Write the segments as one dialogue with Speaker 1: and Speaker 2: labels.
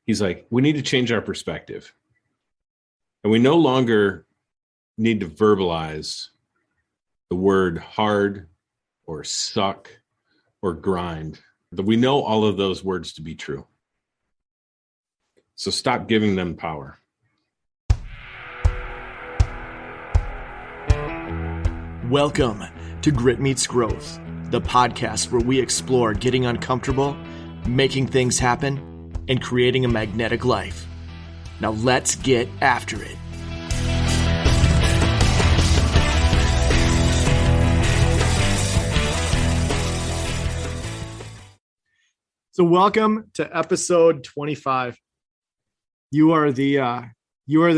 Speaker 1: He's like, we need to change our perspective. And we no longer need to verbalize the word hard or suck or grind. We know all of those words to be true. So stop giving them power.
Speaker 2: Welcome to Grit Meets Growth, the podcast where we explore getting uncomfortable, making things happen, and creating a magnetic life. Now let's get after it. So welcome to episode 25. You are the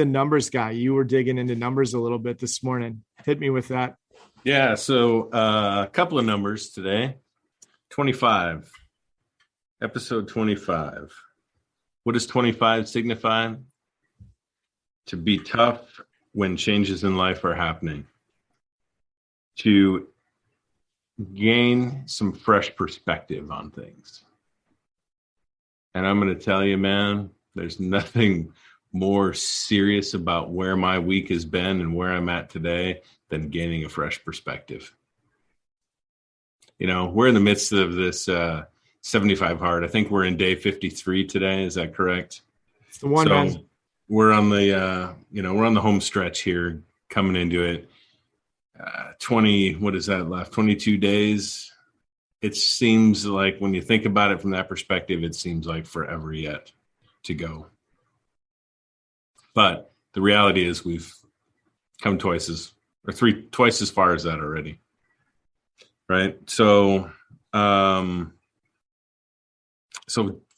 Speaker 2: numbers guy. You were digging into numbers a little bit this morning. Hit me with that.
Speaker 1: Yeah, so a couple of numbers today. 25. Episode 25. What does 25 signify? To be tough when changes in life are happening. To gain some fresh perspective on things. And I'm going to tell you, man, there's nothing more serious about where my week has been and where I'm at today than gaining a fresh perspective. You know, we're in the midst of this 75 hard. I think we're in day 53 today. Is that correct?
Speaker 2: It's the one, man.
Speaker 1: We're on the, we're on the home stretch here coming into it. 22 days. It seems like when you think about it from that perspective, it seems like forever yet to go. But the reality is we've come twice as far as that already. Right. So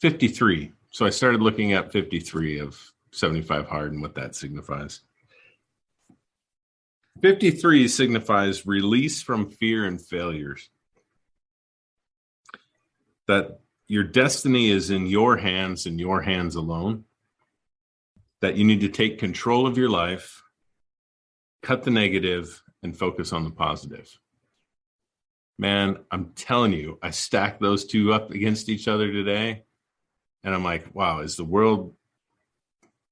Speaker 1: 53. So I started looking at 53 of 75 hard and what that signifies. 53 signifies release from fear and failures. That your destiny is in your hands and your hands alone. That you need to take control of your life, cut the negative, and focus on the positive. Man, I'm telling you, I stacked those two up against each other today. And I'm like, wow, is the world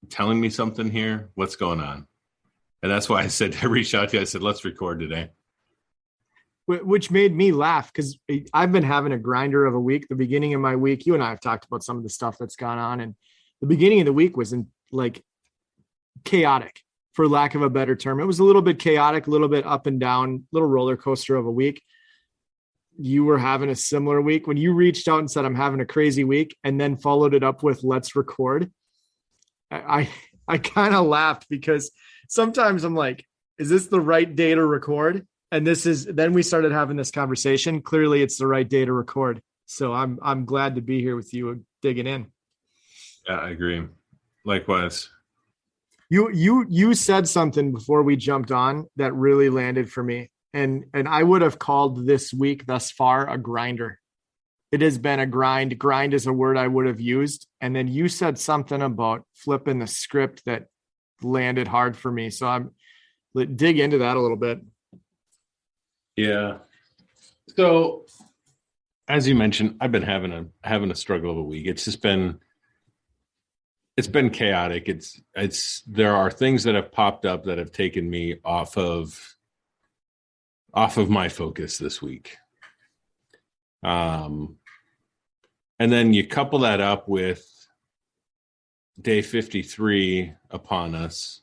Speaker 1: telling me something here? What's going on? And that's why I said, I reached out to you. I said, let's record today.
Speaker 2: Which made me laugh because I've been having a grinder of a week. The beginning of my week, you and I have talked about some of the stuff that's gone on. And the beginning of the week was chaotic, for lack of a better term. It was a little bit chaotic, a little bit up and down, little roller coaster of a week. You were having a similar week when you reached out and said, I'm having a crazy week, and then followed it up with let's record. I kind of laughed because sometimes I'm like, is this the right day to record? And then we started having this conversation. Clearly it's the right day to record. So I'm glad to be here with you digging in.
Speaker 1: Yeah, I agree. Likewise.
Speaker 2: You said something before we jumped on that really landed for me. And I would have called this week thus far a grinder. It has been a grind. Grind is a word I would have used. And then you said something about flipping the script that landed hard for me. So dig into that a little bit.
Speaker 1: Yeah. So as you mentioned, I've been having a struggle of a week. It's been chaotic. There are things that have popped up that have taken me off of my focus this week. And then you couple that up with day 53 upon us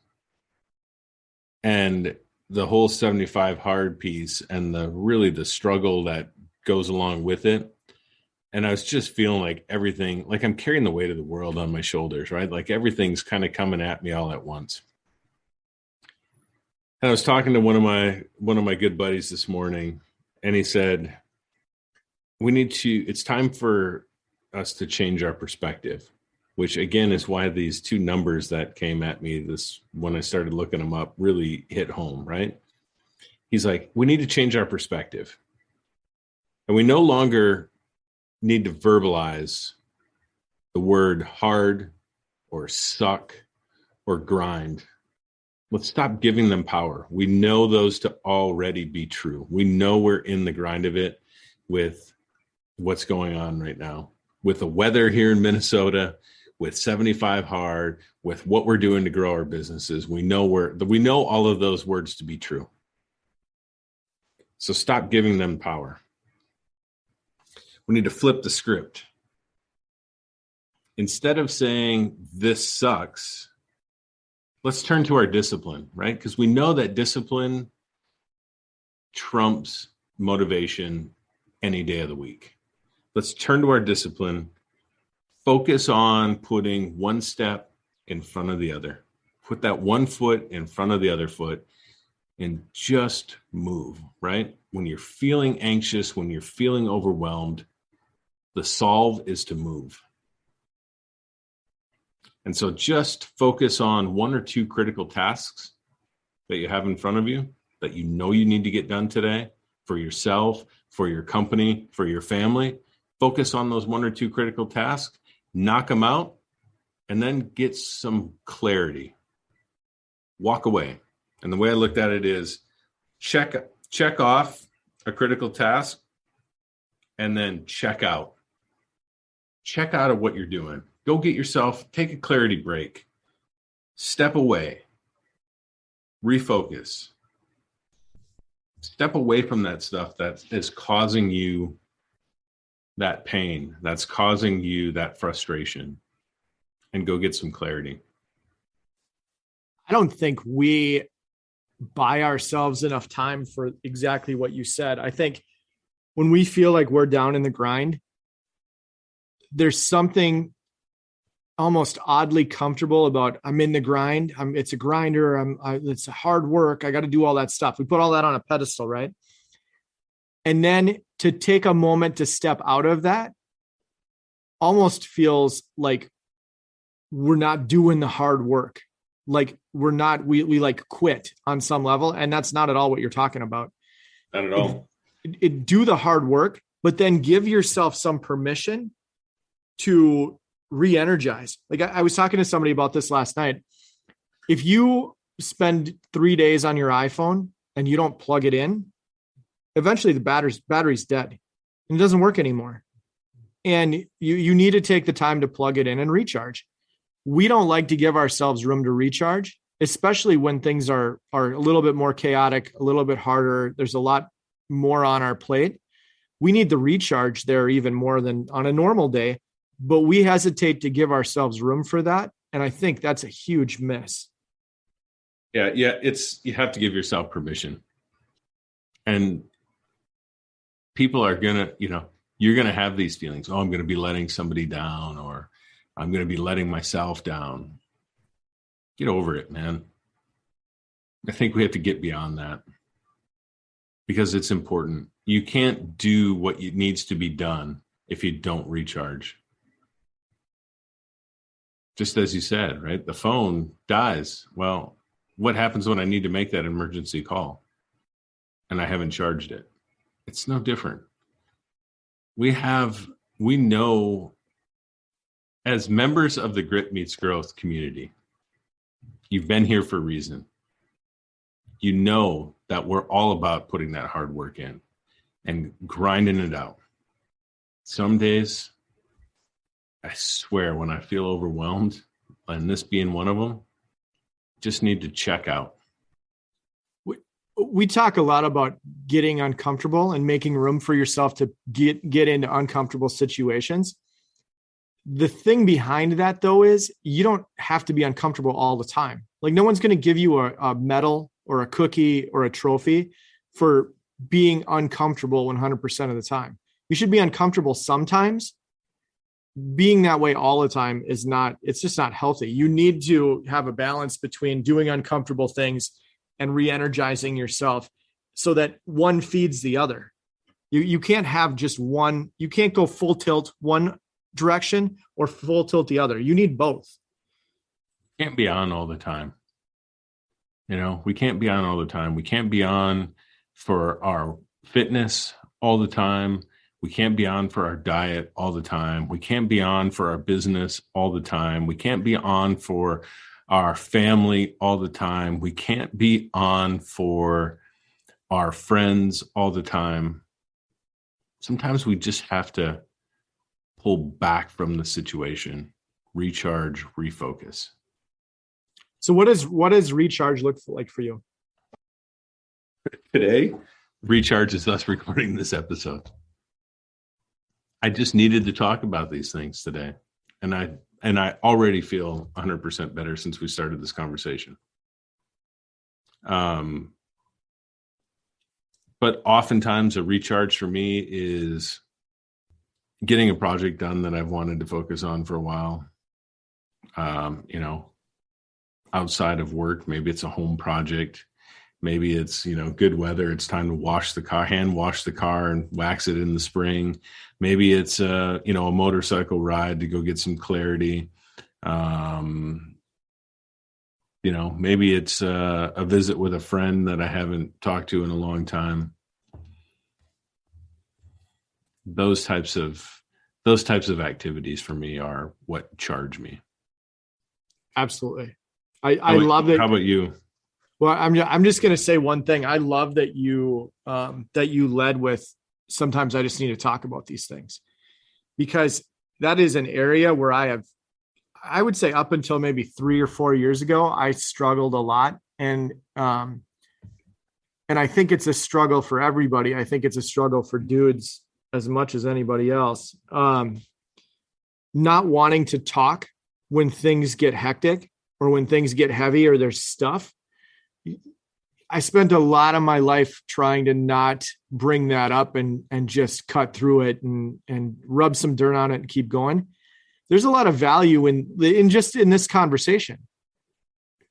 Speaker 1: and the whole 75 hard piece and the struggle that goes along with it. And I was just feeling like everything, like I'm carrying the weight of the world on my shoulders, right? Like everything's kind of coming at me all at once. And I was talking to one of my good buddies this morning, and he said, it's time for us to change our perspective, which again is why these two numbers that came at me when I started looking them up really hit home, right? He's like, we need to change our perspective. And we no longer need to verbalize the word hard or suck or grind. Let's stop giving them power. We know those to already be true. We know we're in the grind of it with what's going on right now, with the weather here in Minnesota, with 75 hard, with what we're doing to grow our businesses. We know all of those words to be true. So stop giving them power. We need to flip the script. Instead of saying this sucks, let's turn to our discipline, right? Because we know that discipline trumps motivation any day of the week. Let's turn to our discipline. Focus on putting one step in front of the other. Put that one foot in front of the other foot and just move, right? When you're feeling anxious, when you're feeling overwhelmed, the solve is to move. And so just focus on one or two critical tasks that you have in front of you that you know you need to get done today for yourself, for your company, for your family. Focus on those one or two critical tasks, knock them out, and then get some clarity. Walk away. And the way I looked at it is check off a critical task and then check out. Check out of what you're doing. Go get yourself, take a clarity break, step away, refocus, step away from that stuff that is causing you that pain, that's causing you that frustration, and go get some clarity.
Speaker 2: I don't think we buy ourselves enough time for exactly what you said. I think when we feel like we're down in the grind, there's something almost oddly comfortable about I'm in the grind. It's a grinder. It's hard work. I got to do all that stuff. We put all that on a pedestal, right? And then to take a moment to step out of that almost feels like we're not doing the hard work. Like we like quit on some level. And that's not at all what you're talking about.
Speaker 1: Not at all.
Speaker 2: Do the hard work, but then give yourself some permission to re-energize. Like I was talking to somebody about this last night. If you spend 3 days on your iPhone and you don't plug it in, eventually the battery's dead and it doesn't work anymore. And you need to take the time to plug it in and recharge. We don't like to give ourselves room to recharge, especially when things are a little bit more chaotic, a little bit harder. There's a lot more on our plate. We need the recharge there even more than on a normal day. But we hesitate to give ourselves room for that. And I think that's a huge miss.
Speaker 1: Yeah. You have to give yourself permission. And people are you're going to have these feelings. Oh, I'm going to be letting somebody down, or I'm going to be letting myself down. Get over it, man. I think we have to get beyond that because it's important. You can't do what needs to be done if you don't recharge. Just as you said, right? The phone dies. Well, what happens when I need to make that emergency call and I haven't charged it? It's no different. We know as members of the Grit Meets Growth community, you've been here for a reason. You know that we're all about putting that hard work in and grinding it out. Some days, I swear, when I feel overwhelmed, and this being one of them, just need to check out.
Speaker 2: We talk a lot about getting uncomfortable and making room for yourself to get into uncomfortable situations. The thing behind that, though, is you don't have to be uncomfortable all the time. Like no one's going to give you a medal or a cookie or a trophy for being uncomfortable 100% of the time. You should be uncomfortable sometimes. Being that way all the time it's just not healthy. You need to have a balance between doing uncomfortable things and re-energizing yourself so that one feeds the other. You can't have just one. You can't go full tilt one direction or full tilt the other. You need both.
Speaker 1: Can't be on all the time. We can't be on all the time. We can't be on for our fitness all the time. We can't be on for our diet all the time. We can't be on for our business all the time. We can't be on for our family all the time. We can't be on for our friends all the time. Sometimes we just have to pull back from the situation recharge, refocus.
Speaker 2: So what does recharge look like for you?
Speaker 1: Today, recharge is us recording this episode. I just needed to talk about these things today. And I already feel 100% better since we started this conversation. But oftentimes a recharge for me is getting a project done that I've wanted to focus on for a while. Outside of work, maybe it's a home project. Maybe it's, good weather. It's time to hand wash the car and wax it in the spring. Maybe it's, a motorcycle ride to go get some clarity. Maybe it's a visit with a friend that I haven't talked to in a long time. Those types of activities for me are what charge me.
Speaker 2: Absolutely. I love that.
Speaker 1: How about you?
Speaker 2: Well, I'm just going to say one thing. I love that you led with, sometimes I just need to talk about these things, because that is an area where I would say up until maybe 3 or 4 years ago, I struggled a lot. And I think it's a struggle for everybody. I think it's a struggle for dudes as much as anybody else. Not wanting to talk when things get hectic or when things get heavy or there's stuff. I spent a lot of my life trying to not bring that up and just cut through it and rub some dirt on it and keep going. There's a lot of value in just in this conversation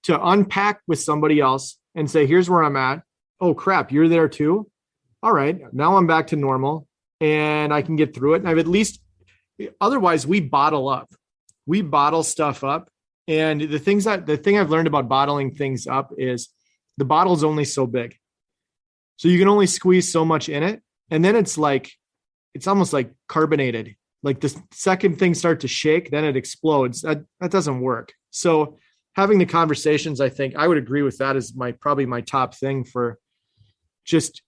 Speaker 2: to unpack with somebody else and say, here's where I'm at. Oh crap, you're there too. All right. Now I'm back to normal and I can get through it. And I've at least, otherwise we bottle up, we bottle stuff up. And the thing I've learned about bottling things up is the bottle's only so big. So you can only squeeze so much in it. And then it's almost like carbonated. Like the second things start to shake, then it explodes. That doesn't work. So having the conversations, I think I would agree with that is probably my top thing for just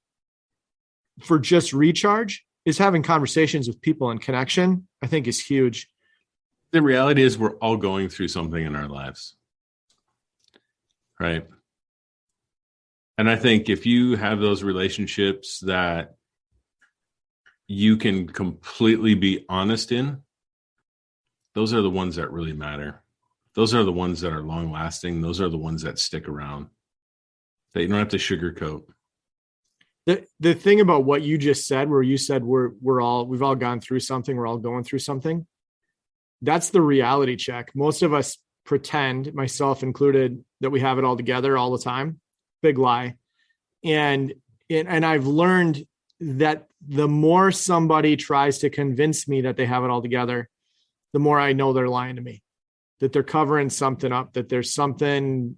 Speaker 2: recharge, is having conversations with people and connection, I think is huge.
Speaker 1: The reality is we're all going through something in our lives. Right. And I think if you have those relationships that you can completely be honest in, those are the ones that really matter. Those are the ones that are long lasting. Those are the ones that stick around, that you don't have to sugarcoat.
Speaker 2: The thing about what you just said, where you said we've all gone through something, we're all going through something. That's the reality check. Most of us pretend, myself included, that we have it all together all the time. Big lie. And I've learned that the more somebody tries to convince me that they have it all together, the more I know they're lying to me, that they're covering something up, that there's something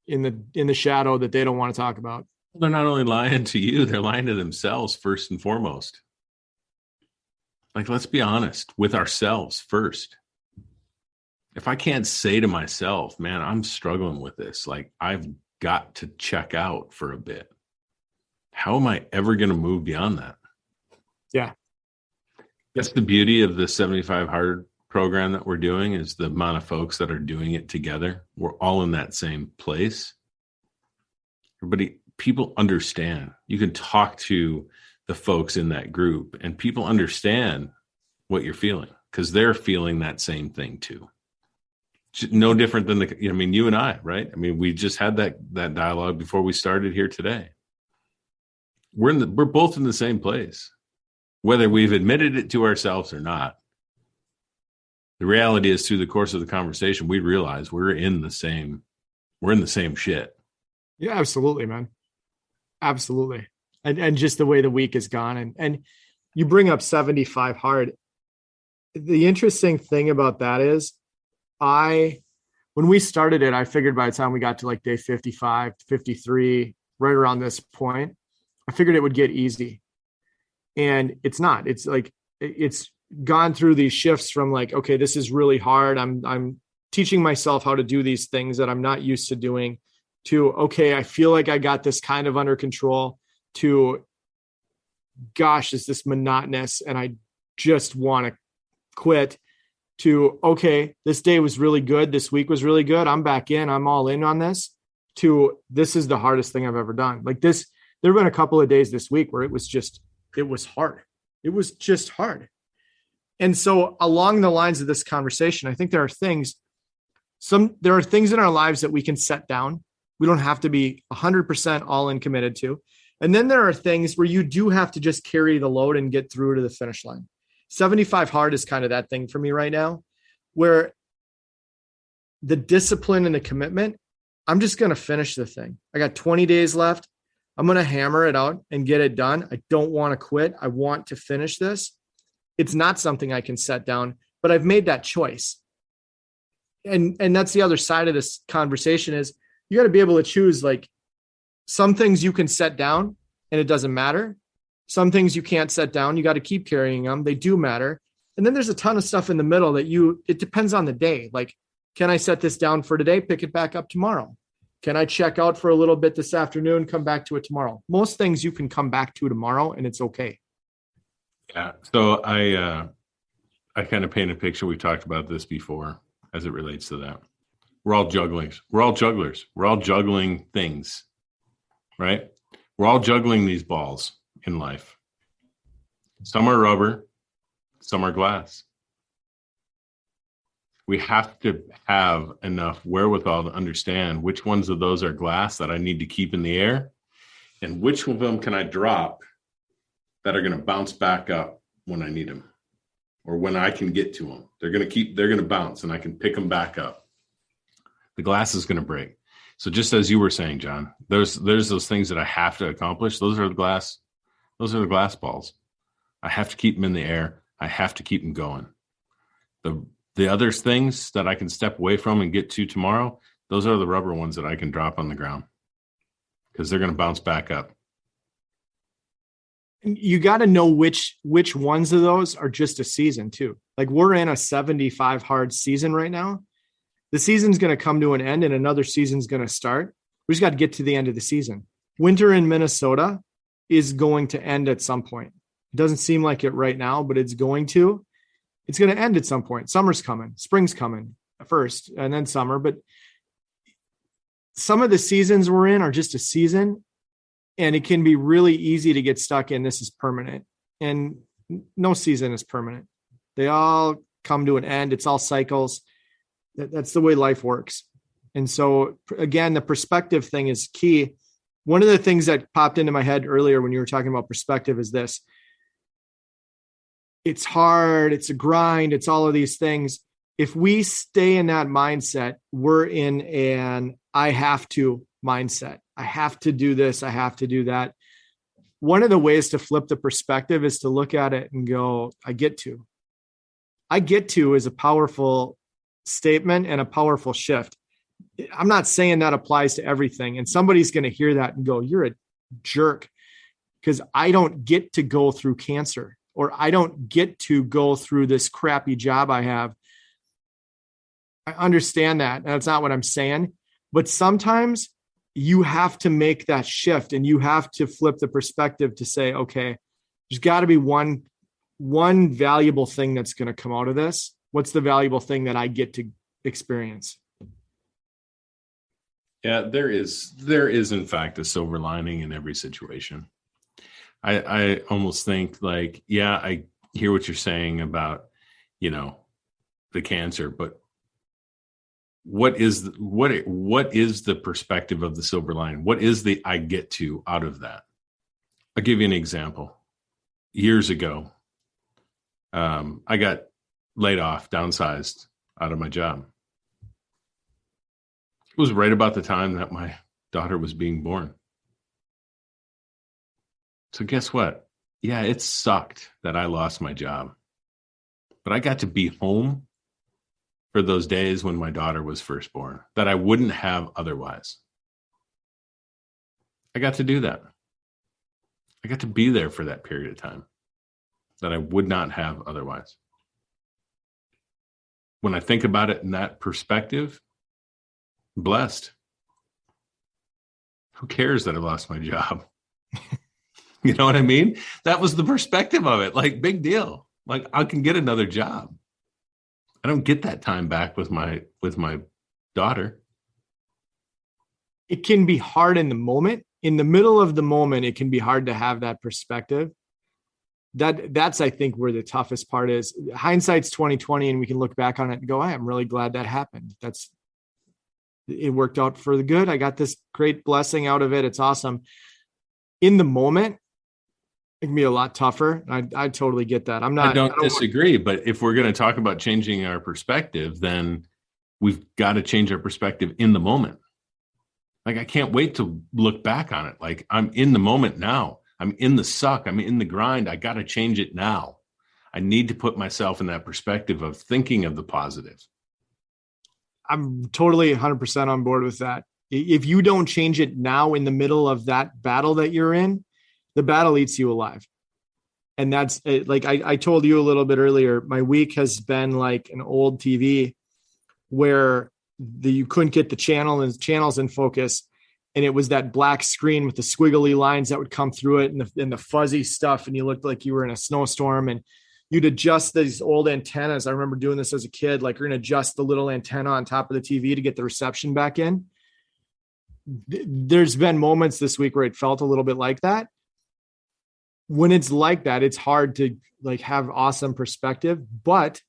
Speaker 2: in the shadow that they don't want to talk about.
Speaker 1: They're not only lying to you, they're lying to themselves first and foremost. Like, let's be honest with ourselves first. If I can't say to myself, man, I'm struggling with this, like I've got to check out for a bit, how am I ever going to move beyond that?
Speaker 2: Yeah.
Speaker 1: That's the beauty of the 75 Hard program that we're doing, is the amount of folks that are doing it together. We're all in that same place. People understand. You can talk to the folks in that group and people understand what you're feeling because they're feeling that same thing too. No different than you and I, right? I mean, we just had that dialogue before we started here today. We're both in the same place, whether we've admitted it to ourselves or not. The reality is, through the course of the conversation, we realize we're in the same shit.
Speaker 2: Yeah, absolutely, man. Absolutely. And just the way the week has gone. And you bring up 75 Hard. The interesting thing about that is when we started it, I figured by the time we got to like day 55, 53, right around this point, I figured it would get easy. And it's not. It's like, it's gone through these shifts from like, okay, this is really hard. I'm teaching myself how to do these things that I'm not used to doing, to, okay, I feel like I got this kind of under control, to, gosh, is this monotonous and I just want to quit. to, okay, this day was really good. This week was really good. I'm back in. I'm all in on this. To this is the hardest thing I've ever done. Like this, there have been a couple of days this week where it was hard. It was just hard. And so along the lines of this conversation, I think there are things in our lives that we can set down. We don't have to be 100% all in committed to. And then there are things where you do have to just carry the load and get through to the finish line. 75 hard is kind of that thing for me right now, where the discipline and the commitment, I'm just going to finish the thing. I got 20 days left. I'm going to hammer it out and get it done. I don't want to quit. I want to finish this. It's not something I can set down, but I've made that choice. And that's the other side of this conversation is you got to be able to choose, like, some things you can set down and it doesn't matter. Some things you can't set down. You got to keep carrying them. They do matter. And then there's a ton of stuff in the middle that it depends on the day. Like, can I set this down for today? Pick it back up tomorrow. Can I check out for a little bit this afternoon? Come back to it tomorrow. Most things you can come back to tomorrow and it's okay.
Speaker 1: Yeah. So I kind of paint a picture. We talked about this before as it relates to that. We're all jugglers. We're all jugglers. We're all juggling things, right? We're all juggling these balls in life. Some are rubber, some are glass. We have to have enough wherewithal to understand which ones of those are glass that I need to keep in the air and which of them can I drop that are going to bounce back up when I need them or when I can get to them. They're going to bounce and I can pick them back up. The glass is going to break. So just as you were saying, John, there's those things that I have to accomplish. Those are the glass balls. I have to keep them in the air. I have to keep them going. The other things that I can step away from and get to tomorrow, those are the rubber ones that I can drop on the ground because they're going to bounce back up.
Speaker 2: You got to know which ones of those are just a season too. Like we're in a 75 hard season right now. The season's going to come to an end and another season's going to start. We just got to get to the end of the season. Winter in Minnesota is going to end at some point. It doesn't seem like it right now, but it's going to. It's going to end at some point. Summer's coming, spring's coming first, and then summer. But some of the seasons we're in are just a season, and it can be really easy to get stuck in this is permanent. And no season is permanent. They all come to an end. It's all cycles. That's the way life works. And so, again, the perspective thing is key. One of the things that popped into my head earlier when you were talking about perspective is this. It's hard. It's a grind. It's all of these things. If we stay in that mindset, we're in an I have to mindset. I have to do this. I have to do that. One of the ways to flip the perspective is to look at it and go, I get to. I get to is a powerful statement and a powerful shift. I'm not saying that applies to everything. And somebody's going to hear that and go, you're a jerk because I don't get to go through cancer. Or I don't get to go through this crappy job I have. I understand that. That's not what I'm saying. But sometimes you have to make that shift and you have to flip the perspective to say, okay, there's got to be one valuable thing that's going to come out of this. What's the valuable thing that I get to experience?
Speaker 1: Yeah, there is in fact a silver lining in every situation. I almost think like, yeah, I hear what you're saying about, the cancer, but what is the perspective of the silver lining? What is the I get to out of that? I'll give you an example. Years ago, I got laid off, downsized out of my job. It was right about the time that my daughter was being born. So guess what? Yeah, it sucked that I lost my job, but I got to be home for those days when my daughter was first born that I wouldn't have otherwise. I got to do that. I got to be there for that period of time that I would not have otherwise. When I think about it in that perspective, I'm blessed. Who cares that I lost my job? You know what I mean? That was the perspective of it. Like, big deal. Like, I can get another job. I don't get that time back with my daughter.
Speaker 2: It can be hard in the moment. In the middle of the moment, it can be hard to have that perspective. That's I think where the toughest part is. Hindsight's 2020, and we can look back on it and go, I'm really glad that happened. It worked out for the good. I got this great blessing out of it. It's awesome. In the moment, it can be a lot tougher. I totally get that. I don't
Speaker 1: disagree, but if we're going to talk about changing our perspective, then we've got to change our perspective in the moment. Like, I can't wait to look back on it. Like, I'm in the moment now. I'm in the suck. I'm in the grind. I got to change it now. I need to put myself in that perspective of thinking of the positive.
Speaker 2: I'm totally 100% on board with that. If you don't change it now in the middle of that battle that you're in, the battle eats you alive. And that's like I told you a little bit earlier, my week has been like an old TV where you couldn't get the channels in focus. And it was that black screen with the squiggly lines that would come through it and the fuzzy stuff. And you looked like you were in a snowstorm, and you'd adjust these old antennas. I remember doing this as a kid, like you're going to adjust the little antenna on top of the TV to get the reception back in. There's been moments this week where it felt a little bit like that. When it's like that, it's hard to like have awesome perspective, but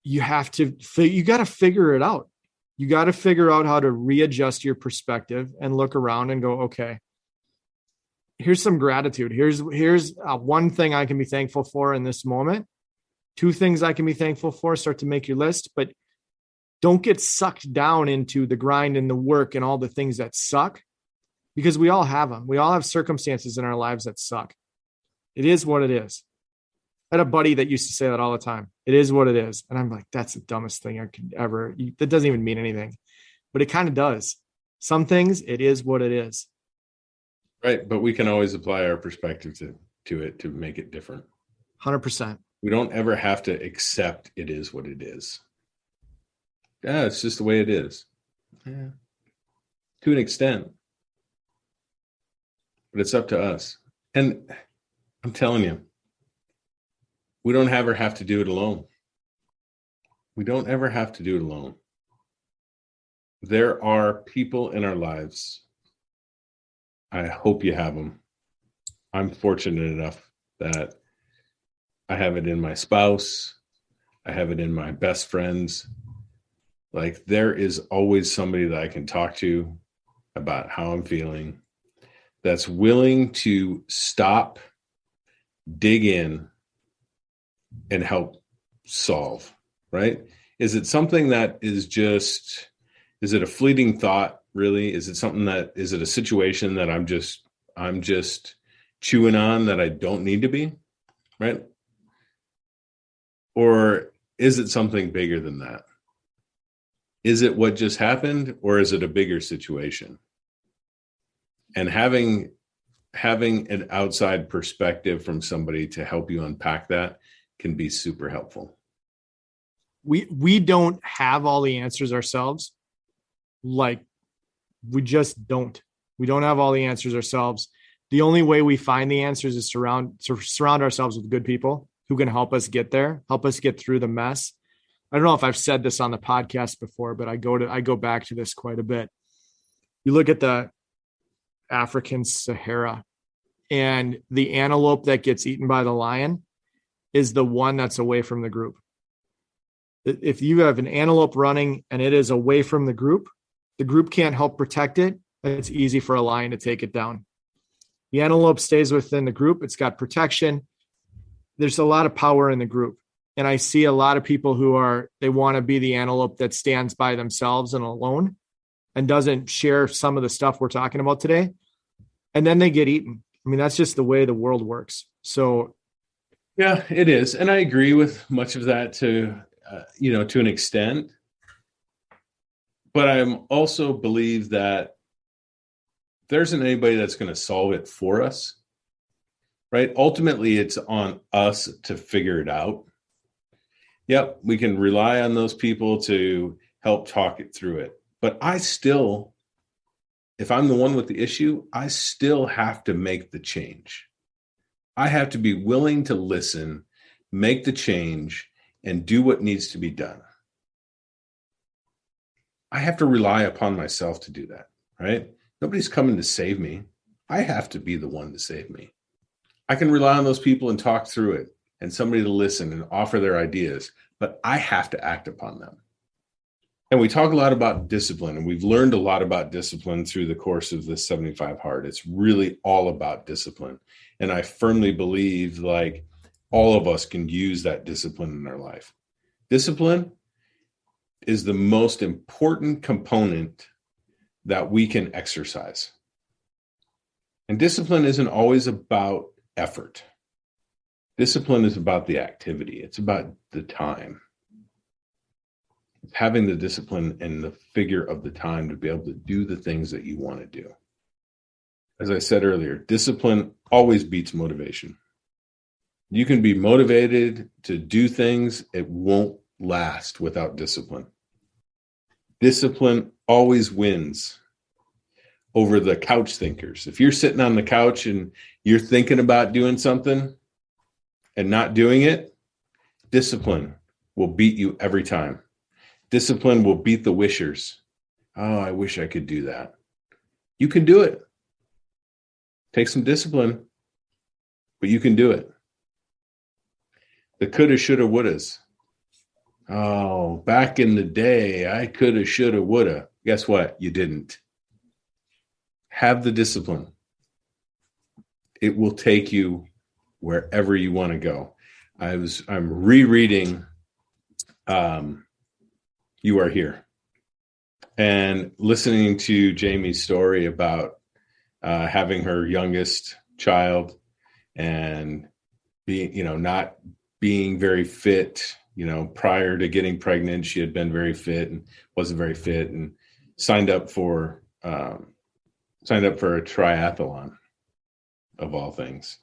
Speaker 2: you got to figure it out. You got to figure out how to readjust your perspective and look around and go, okay, here's some gratitude. Here's one thing I can be thankful for in this moment. Two things I can be thankful for. Start to make your list, but don't get sucked down into the grind and the work and all the things that suck, because we all have them. We all have circumstances in our lives that suck. It is what it is. I had a buddy that used to say that all the time. It is what it is. And I'm like, that's the dumbest thing I could ever. That doesn't even mean anything, but it kind of does. Some things, it is what it is.
Speaker 1: Right. But we can always apply our perspective to it to make it different.
Speaker 2: 100%.
Speaker 1: We don't ever have to accept it is what it is. Yeah, it's just the way it is. Yeah. To an extent. But it's up to us. And I'm telling you, we don't ever have to do it alone. We don't ever have to do it alone. There are people in our lives. I hope you have them. I'm fortunate enough that I have it in my spouse. I have it in my best friends. Like, there is always somebody that I can talk to about how I'm feeling, that's willing to stop, dig in, and help solve, right? Is it something that is it a fleeting thought, really? Is it a situation that I'm just chewing on that I don't need to be, right? Or is it something bigger than that? Is it what just happened, or is it a bigger situation? And having an outside perspective from somebody to help you unpack that can be super helpful.
Speaker 2: We don't have all the answers ourselves. Like, we just don't. We don't have all the answers ourselves. The only way we find the answers is to surround ourselves with good people who can help us get there, help us get through the mess. I don't know if I've said this on the podcast before, but I go back to this quite a bit. You look at the African Sahara, and the antelope that gets eaten by the lion is the one that's away from the group. If you have an antelope running and it is away from the group can't help protect it. It's easy for a lion to take it down. The antelope stays within the group. It's got protection. There's a lot of power in the group. And I see a lot of people they want to be the antelope that stands by themselves and alone and doesn't share some of the stuff we're talking about today. And then they get eaten. I mean, that's just the way the world works. So,
Speaker 1: yeah, it is. And I agree with much of that to an extent. But I also believe that there isn't anybody that's going to solve it for us, right? Ultimately, it's on us to figure it out. Yep, we can rely on those people to help talk it through it. But if I'm the one with the issue, I still have to make the change. I have to be willing to listen, make the change, and do what needs to be done. I have to rely upon myself to do that, right? Nobody's coming to save me. I have to be the one to save me. I can rely on those people and talk through it and somebody to listen and offer their ideas, but I have to act upon them. And we talk a lot about discipline, and we've learned a lot about discipline through the course of this 75 Hard. It's really all about discipline. And I firmly believe like all of us can use that discipline in our life. Discipline is the most important component that we can exercise. And discipline isn't always about effort. Discipline is about the activity. It's about the time. It's having the discipline and the figure of the time to be able to do the things that you want to do. As I said earlier, discipline always beats motivation. You can be motivated to do things, it won't last without discipline. Discipline always wins over the couch thinkers. If you're sitting on the couch and you're thinking about doing something and not doing it, discipline will beat you every time. Discipline will beat the wishers. Oh, I wish I could do that. You can do it. Take some discipline, but you can do it. The coulda, shoulda, wouldas. Oh, back in the day, I coulda, shoulda, woulda. Guess what? You didn't. Have the discipline. It will take you wherever you want to go. I'm rereading You Are Here and listening to Jamie's story about having her youngest child and being, not being very fit. Prior to getting pregnant, she had been very fit and wasn't very fit, and signed up for a triathlon of all things,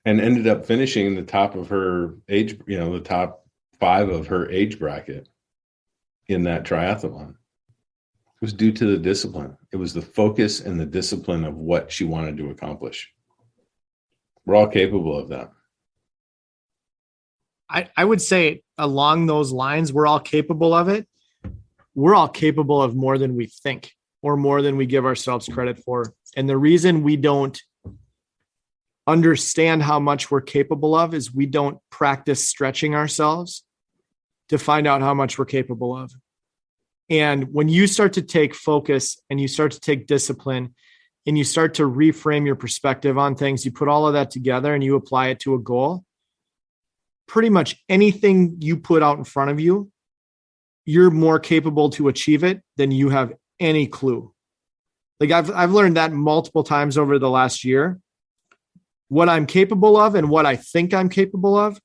Speaker 1: and ended up finishing in the top of her age, the top 5 of her age bracket in that triathlon. It was due to the discipline. It was the focus and the discipline of what she wanted to accomplish. We're all capable of that.
Speaker 2: I would say along those lines, we're all capable of it. We're all capable of more than we think or more than we give ourselves credit for. And the reason we don't understand how much we're capable of is we don't practice stretching ourselves to find out how much we're capable of. And when you start to take focus and you start to take discipline and you start to reframe your perspective on things, you put all of that together and you apply it to a goal, pretty much anything you put out in front of you, you're more capable to achieve it than you have any clue. Like I've learned that multiple times over the last year. What I'm capable of and what I think I'm capable of,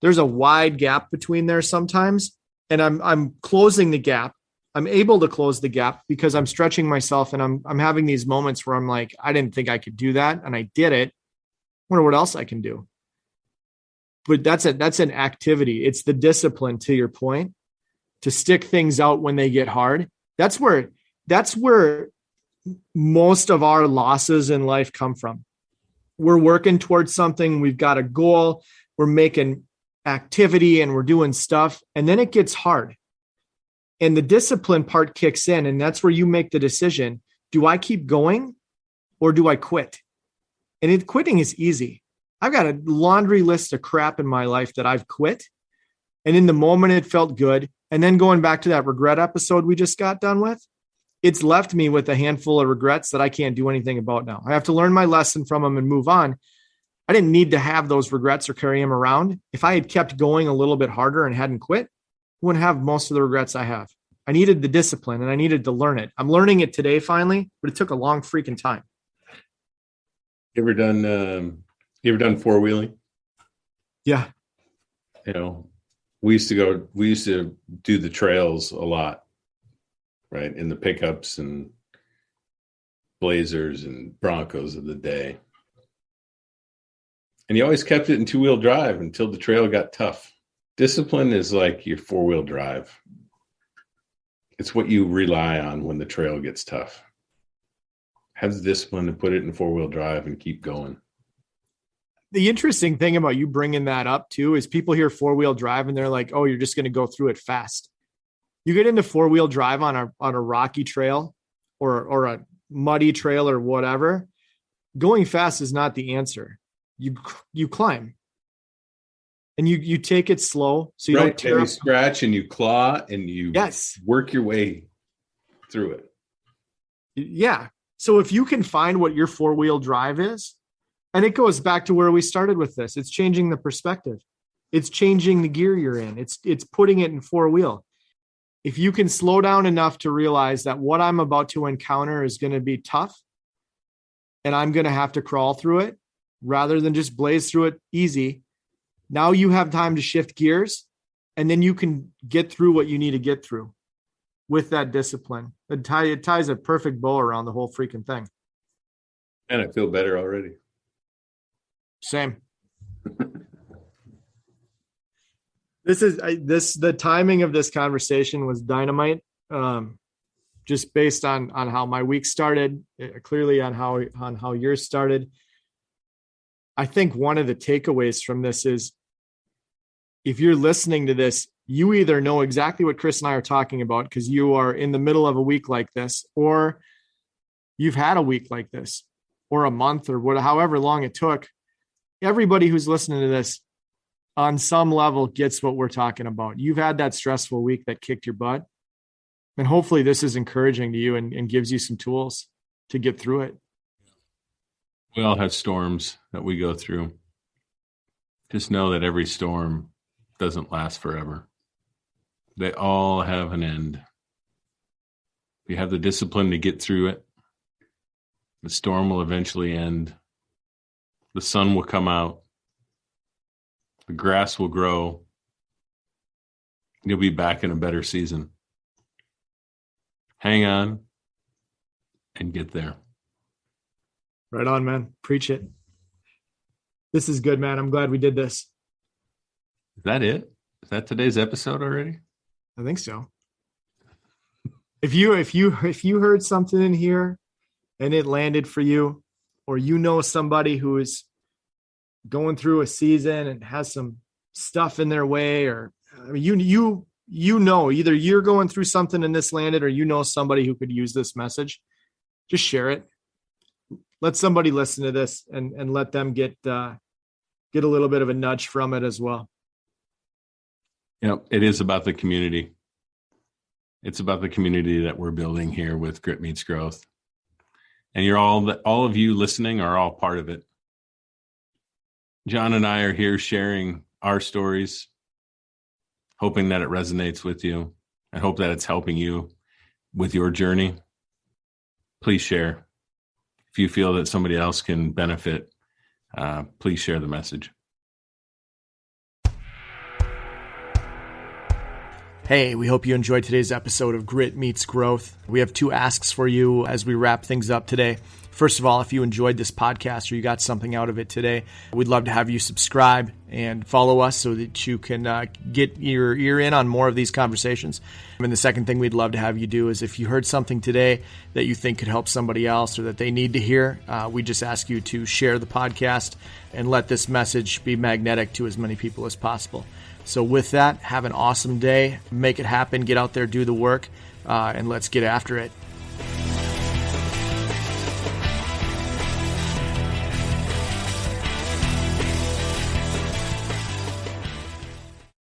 Speaker 2: there's a wide gap between there sometimes. And I'm closing the gap. I'm able to close the gap because I'm stretching myself and I'm having these moments where I'm like, I didn't think I could do that. And I did it. I wonder what else I can do. But that's an activity. It's the discipline, to your point, to stick things out when they get hard. That's where most of our losses in life come from. We're working towards something. We've got a goal. We're making activity and we're doing stuff. And then it gets hard. And the discipline part kicks in. And that's where you make the decision. Do I keep going or do I quit? And quitting is easy. I've got a laundry list of crap in my life that I've quit. And in the moment, it felt good. And then going back to that regret episode we just got done with, it's left me with a handful of regrets that I can't do anything about now. I have to learn my lesson from them and move on. I didn't need to have those regrets or carry them around. If I had kept going a little bit harder and hadn't quit, I wouldn't have most of the regrets I have. I needed the discipline and I needed to learn it. I'm learning it today finally, but it took a long freaking time.
Speaker 1: You ever done four-wheeling?
Speaker 2: Yeah.
Speaker 1: We used to do the trails a lot, right? In the pickups and Blazers and Broncos of the day. And you always kept it in two-wheel drive until the trail got tough. Discipline is like your four-wheel drive. It's what you rely on when the trail gets tough. Have the discipline to put it in four-wheel drive and keep going.
Speaker 2: The interesting thing about you bringing that up too is people hear 4-wheel drive and they're like, oh, you're just going to go through it fast. You get into 4-wheel drive on a rocky trail or a muddy trail or whatever. Going fast is not the answer. You climb and you take it slow. So you don't tear
Speaker 1: you
Speaker 2: up.
Speaker 1: scratch and you claw and you work your way through it.
Speaker 2: Yeah. So if you can find what your 4-wheel drive is, and it goes back to where we started with this, it's changing the perspective. It's changing the gear you're in. It's putting it in 4-wheel. If you can slow down enough to realize that what I'm about to encounter is going to be tough and I'm going to have to crawl through it rather than just blaze through it easy. Now you have time to shift gears and then you can get through what you need to get through with that discipline. It ties a perfect bow around the whole freaking thing.
Speaker 1: And I feel better already.
Speaker 2: Same. The timing of this conversation was dynamite. Just based on how my week started, clearly on how yours started. I think one of the takeaways from this is if you're listening to this, you either know exactly what Chris and I are talking about because you are in the middle of a week like this, or you've had a week like this, or a month, or however long it took. Everybody who's listening to this on some level gets what we're talking about. You've had that stressful week that kicked your butt. And hopefully this is encouraging to you and gives you some tools to get through it.
Speaker 1: We all have storms that we go through. Just know that every storm doesn't last forever. They all have an end. If you have the discipline to get through it, the storm will eventually end. The sun will come out. The grass will grow. You'll be back in a better season. Hang on and get there.
Speaker 2: Right on, man. Preach it. This is good, man. I'm glad we did this.
Speaker 1: Is that it? Is that today's episode already?
Speaker 2: I think so. If you heard something in here and it landed for you, or you know somebody who is going through a season and has some stuff in their way, or I mean, you know, either you're going through something and this landed, or you know somebody who could use this message, just share it. Let somebody listen to this and let them get a little bit of a nudge from it as well.
Speaker 1: Yep, it is about the community. It's about the community that we're building here with Grit Meets Growth. And all of you listening are all part of it. John and I are here sharing our stories, hoping that it resonates with you. I hope that it's helping you with your journey. Please share. If you feel that somebody else can benefit, please share the message.
Speaker 2: Hey, we hope you enjoyed today's episode of Grit Meets Growth. We have 2 asks for you as we wrap things up today. First of all, if you enjoyed this podcast or you got something out of it today, we'd love to have you subscribe and follow us so that you can get your ear in on more of these conversations. And the second thing we'd love to have you do is if you heard something today that you think could help somebody else or that they need to hear, we just ask you to share the podcast and let this message be magnetic to as many people as possible. So with that, have an awesome day. Make it happen. Get out there, do the work, and let's get after it.